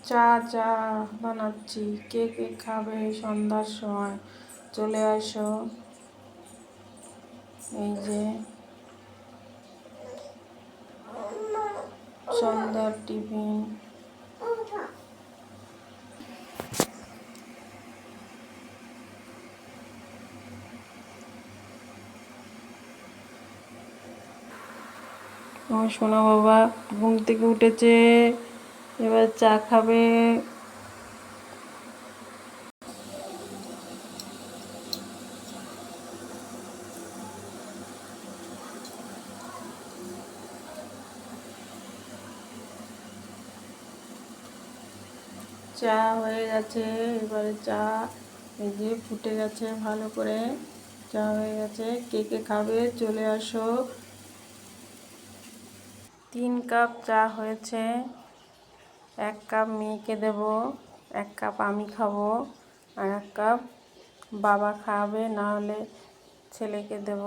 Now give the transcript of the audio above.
চা চা বানাচ্ছি, কে কে খাবে সন্ধ্যার সময় চলে আসো। এই যে সন্ধ্যার টিফিন। আমার সোনা বাবা ঘুম থেকে উঠেছে, এবার চা খাবে। চা হয়ে গেছে, এবারে চা এই যে ফুটে গেছে ভালো করে, চা হয়ে গেছে। কে কে খাবে চলে আসো। 3 কাপ চা হয়েছে, 1 কাপ মেয়েকে দেব, 1 কাপ আমি খাবো, আর 1 কাপ বাবা খাবে, না হলে ছেলেকে দেব।